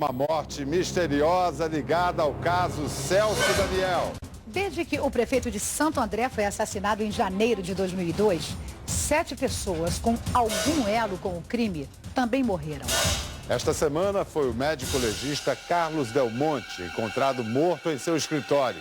Uma morte misteriosa ligada ao caso Celso Daniel. Desde que o prefeito de Santo André foi assassinado em janeiro de 2002, 7 pessoas com algum elo com o crime também morreram. Esta semana foi o médico legista Carlos Del Monte encontrado morto em seu escritório.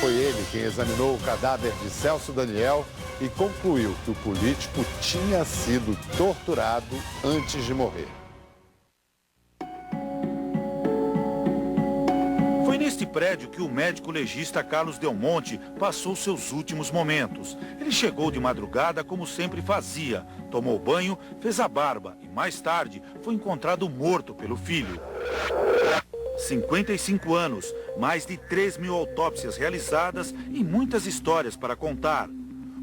Foi ele quem examinou o cadáver de Celso Daniel e concluiu que o político tinha sido torturado antes de morrer. Foi neste prédio que o médico legista Carlos Del Monte passou seus últimos momentos. Ele chegou de madrugada como sempre fazia, tomou banho, fez a barba e mais tarde foi encontrado morto pelo filho. 55 anos, mais de 3.000 autópsias realizadas e muitas histórias para contar.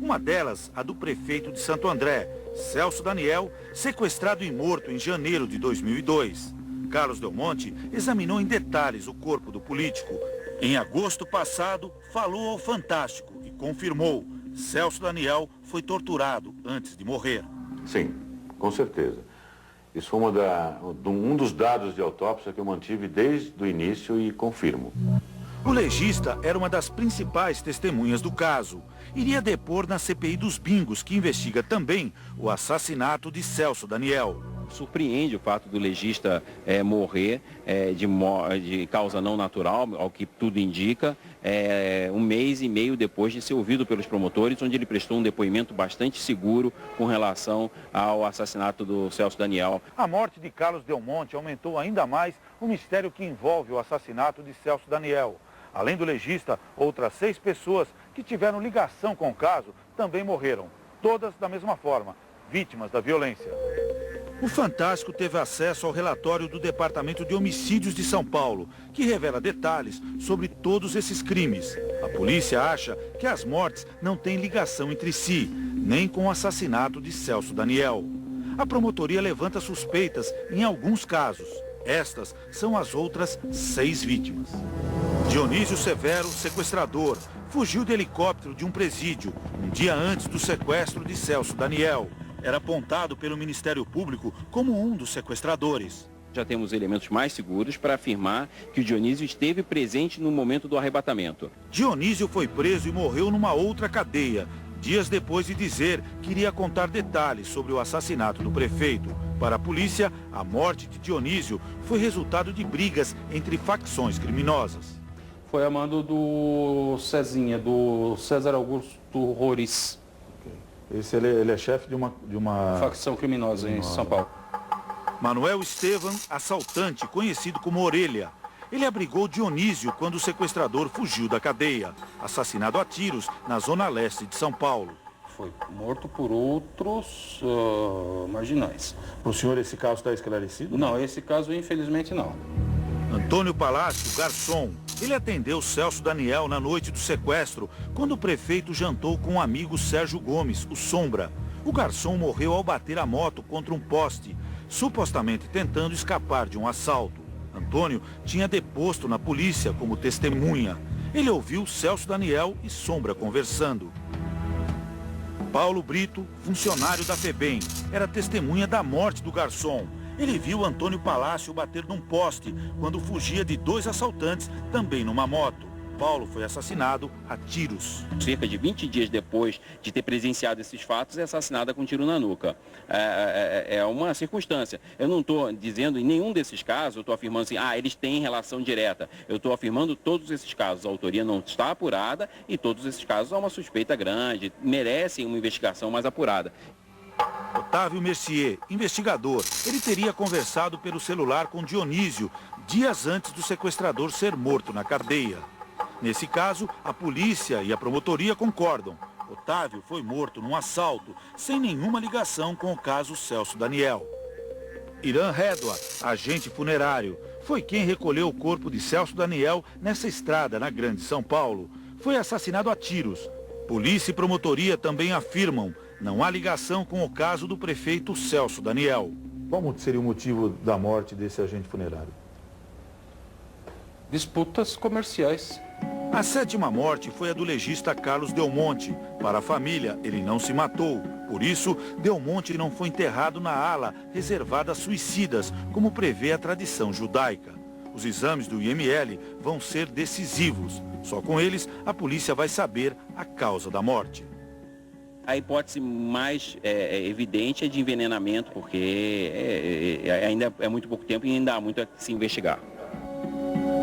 Uma delas, a do prefeito de Santo André, Celso Daniel, sequestrado e morto em janeiro de 2002. Carlos Del Monte examinou em detalhes o corpo do político. Em agosto passado, falou ao Fantástico e confirmou: Celso Daniel foi torturado antes de morrer. Sim, com certeza. Isso foi um dos dados de autópsia que eu mantive desde o início e confirmo. O legista era uma das principais testemunhas do caso. Iria depor na CPI dos bingos, que investiga também o assassinato de Celso Daniel. Surpreende o fato do legista morrer de causa não natural, ao que tudo indica, 1 mês e meio depois de ser ouvido pelos promotores, onde ele prestou um depoimento bastante seguro com relação ao assassinato do Celso Daniel. A morte de Carlos Del Monte aumentou ainda mais o mistério que envolve o assassinato de Celso Daniel. Além do legista, outras 6 pessoas que tiveram ligação com o caso também morreram, todas da mesma forma, vítimas da violência. O Fantástico teve acesso ao relatório do Departamento de Homicídios de São Paulo, que revela detalhes sobre todos esses crimes. A polícia acha que as mortes não têm ligação entre si, nem com o assassinato de Celso Daniel. A promotoria levanta suspeitas em alguns casos. Estas são as outras 6 vítimas. Dionísio Severo, sequestrador, fugiu de helicóptero de um presídio, um dia antes do sequestro de Celso Daniel. Era apontado pelo Ministério Público como um dos sequestradores. Já temos elementos mais seguros para afirmar que o Dionísio esteve presente no momento do arrebatamento. Dionísio foi preso e morreu numa outra cadeia, dias depois de dizer que iria contar detalhes sobre o assassinato do prefeito. Para a polícia, a morte de Dionísio foi resultado de brigas entre facções criminosas. Foi a mando do Cezinha, do César Augusto Roriz. Ele é chefe de uma facção criminosa em São Paulo. Manuel Estevam, assaltante, conhecido como Orelha. Ele abrigou Dionísio quando o sequestrador fugiu da cadeia, assassinado a tiros na zona leste de São Paulo. Foi morto por outros marginais. Para o senhor esse caso está esclarecido? Não, esse caso infelizmente não. Antônio Palácio, garçom. Ele atendeu Celso Daniel na noite do sequestro, quando o prefeito jantou com um amigo Sérgio Gomes, o Sombra. O garçom morreu ao bater a moto contra um poste, supostamente tentando escapar de um assalto. Antônio tinha deposto na polícia como testemunha. Ele ouviu Celso Daniel e Sombra conversando. Paulo Brito, funcionário da FEBEM, era testemunha da morte do garçom. Ele viu Antônio Palácio bater num poste quando fugia de 2 assaltantes, também numa moto. Paulo foi assassinado a tiros. Cerca de 20 dias depois de ter presenciado esses fatos, é assassinada com um tiro na nuca. É uma circunstância. Eu não estou dizendo em nenhum desses casos, eu estou afirmando assim, eles têm relação direta. Eu estou afirmando todos esses casos. A autoria não está apurada e todos esses casos há uma suspeita grande, merecem uma investigação mais apurada. Otávio Mercier, investigador, ele teria conversado pelo celular com Dionísio dias antes do sequestrador ser morto na cadeia. Nesse caso, a polícia e a promotoria concordam. Otávio foi morto num assalto, sem nenhuma ligação com o caso Celso Daniel. Irã Redua, agente funerário, foi quem recolheu o corpo de Celso Daniel nessa estrada na Grande São Paulo. Foi assassinado a tiros. Polícia e promotoria também afirmam: não há ligação com o caso do prefeito Celso Daniel. Qual seria o motivo da morte desse agente funerário? Disputas comerciais. A 7ª morte foi a do legista Carlos Del Monte. Para a família, ele não se matou. Por isso, Del Monte não foi enterrado na ala reservada a suicidas, como prevê a tradição judaica. Os exames do IML vão ser decisivos. Só com eles, a polícia vai saber a causa da morte. A hipótese mais evidente é de envenenamento, porque ainda é muito pouco tempo e ainda há muito a se investigar.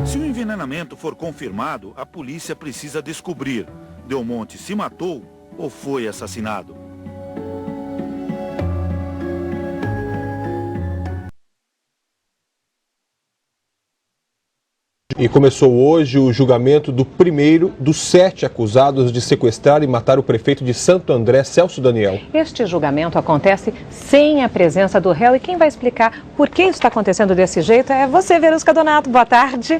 Se o envenenamento for confirmado, a polícia precisa descobrir: Del Monte se matou ou foi assassinado? E começou hoje o julgamento do primeiro dos 7 acusados de sequestrar e matar o prefeito de Santo André, Celso Daniel. Este julgamento acontece sem a presença do réu e quem vai explicar por que isso está acontecendo desse jeito é você, Verusca Donato. Boa tarde.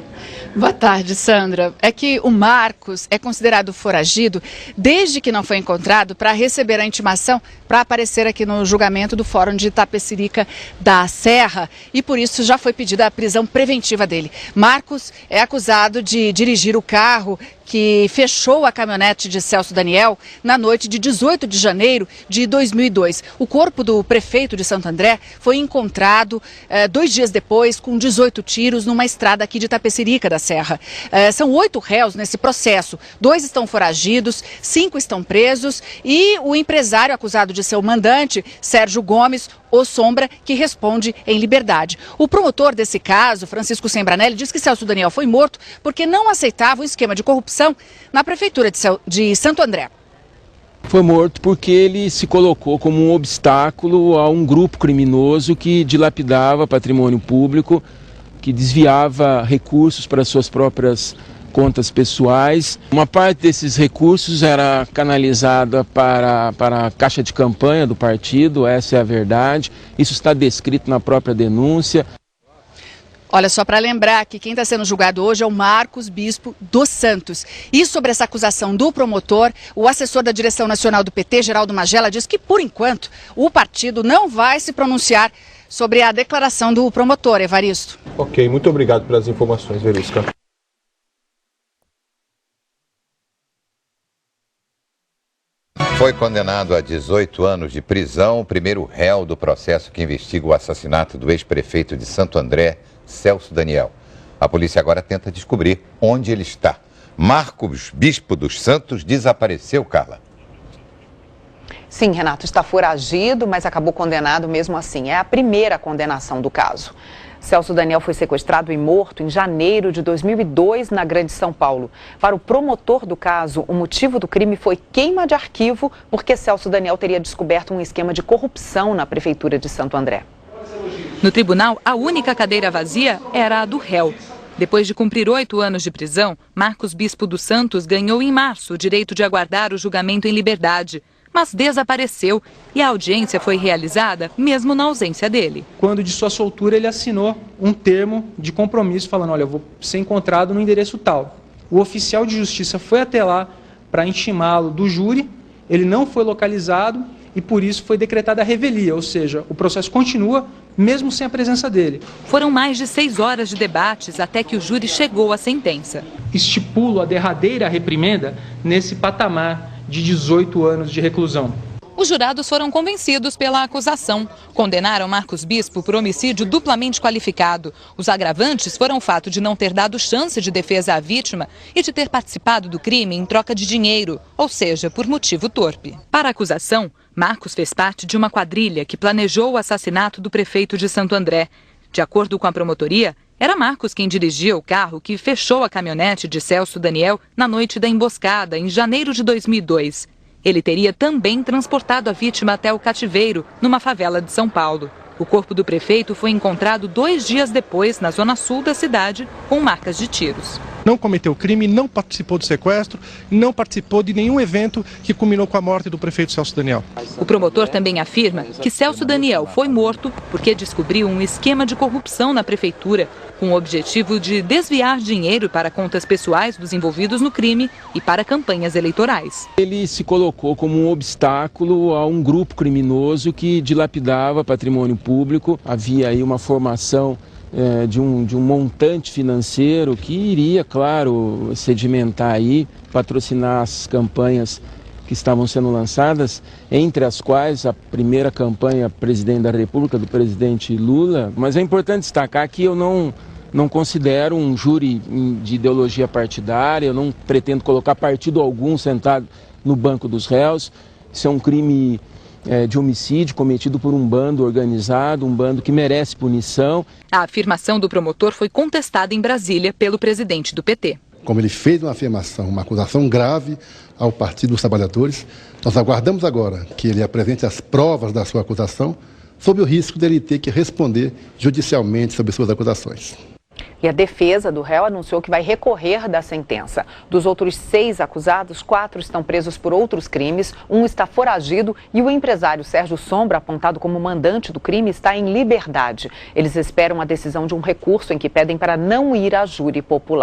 Boa tarde, Sandra. É que o Marcos é considerado foragido desde que não foi encontrado para receber a intimação para aparecer aqui no julgamento do Fórum de Itapecerica da Serra e por isso já foi pedida a prisão preventiva dele. Marcos é acusado de dirigir o carro que fechou a caminhonete de Celso Daniel na noite de 18 de janeiro de 2002. O corpo do prefeito de Santo André foi encontrado 2 dias depois com 18 tiros numa estrada aqui de Itapecerica da Serra. São 8 réus nesse processo. 2 estão foragidos, 5 estão presos e o empresário acusado de ser o mandante, Sérgio Gomes, o Sombra, que responde em liberdade. O promotor desse caso, Francisco Sembranelli, diz que Celso Daniel foi morto porque não aceitava um esquema de corrupção na prefeitura de Santo André. Foi morto porque ele se colocou como um obstáculo a um grupo criminoso que dilapidava patrimônio público, que desviava recursos para suas próprias contas pessoais. Uma parte desses recursos era canalizada para a caixa de campanha do partido, essa é a verdade. Isso está descrito na própria denúncia. Olha, só para lembrar que quem está sendo julgado hoje é o Marcos Bispo dos Santos. E sobre essa acusação do promotor, o assessor da direção nacional do PT, Geraldo Magela, diz que, por enquanto, o partido não vai se pronunciar sobre a declaração do promotor, Evaristo. Ok, muito obrigado pelas informações, Verusca. Foi condenado a 18 anos de prisão, o primeiro réu do processo que investiga o assassinato do ex-prefeito de Santo André, Celso Daniel. A polícia agora tenta descobrir onde ele está. Marcos Bispo dos Santos desapareceu, Carla. Sim, Renato, está foragido, mas acabou condenado mesmo assim. É a primeira condenação do caso. Celso Daniel foi sequestrado e morto em janeiro de 2002 na Grande São Paulo. Para o promotor do caso, o motivo do crime foi queima de arquivo, porque Celso Daniel teria descoberto um esquema de corrupção na prefeitura de Santo André. No tribunal, a única cadeira vazia era a do réu. Depois de cumprir 8 anos de prisão, Marcos Bispo dos Santos ganhou em março o direito de aguardar o julgamento em liberdade, mas desapareceu e a audiência foi realizada mesmo na ausência dele. Quando de sua soltura ele assinou um termo de compromisso falando, olha, eu vou ser encontrado no endereço tal. O oficial de justiça foi até lá para intimá-lo do júri, ele não foi localizado e por isso foi decretada a revelia, ou seja, o processo continua mesmo sem a presença dele. Foram mais de 6 horas de debates até que o júri chegou à sentença. Estipulo a derradeira reprimenda nesse patamar de 18 anos de reclusão. Os jurados foram convencidos pela acusação. Condenaram Marcos Bispo por homicídio duplamente qualificado. Os agravantes foram o fato de não ter dado chance de defesa à vítima e de ter participado do crime em troca de dinheiro, ou seja, por motivo torpe. Para a acusação, Marcos fez parte de uma quadrilha que planejou o assassinato do prefeito de Santo André. De acordo com a promotoria, era Marcos quem dirigia o carro que fechou a caminhonete de Celso Daniel na noite da emboscada, em janeiro de 2002. Ele teria também transportado a vítima até o cativeiro, numa favela de São Paulo. O corpo do prefeito foi encontrado 2 dias depois, na zona sul da cidade, com marcas de tiros. Não cometeu crime, não participou do sequestro, não participou de nenhum evento que culminou com a morte do prefeito Celso Daniel. O promotor também afirma que Celso Daniel foi morto porque descobriu um esquema de corrupção na prefeitura, com o objetivo de desviar dinheiro para contas pessoais dos envolvidos no crime e para campanhas eleitorais. Ele se colocou como um obstáculo a um grupo criminoso que dilapidava patrimônio público. Havia aí uma formação de um montante financeiro que iria, claro, sedimentar aí, patrocinar as campanhas que estavam sendo lançadas, entre as quais a primeira campanha presidente da República, do presidente Lula. Mas é importante destacar que eu não considero um júri de ideologia partidária, eu não pretendo colocar partido algum sentado no banco dos réus. Isso é um crime de homicídio cometido por um bando organizado, um bando que merece punição. A afirmação do promotor foi contestada em Brasília pelo presidente do PT. Como ele fez uma afirmação, uma acusação grave ao Partido dos Trabalhadores, nós aguardamos agora que ele apresente as provas da sua acusação, sob o risco dele ter que responder judicialmente sobre suas acusações. E a defesa do réu anunciou que vai recorrer da sentença. Dos outros 6 acusados, 4 estão presos por outros crimes, 1 está foragido e o empresário Sérgio Sombra, apontado como mandante do crime, está em liberdade. Eles esperam a decisão de um recurso em que pedem para não ir a júri popular.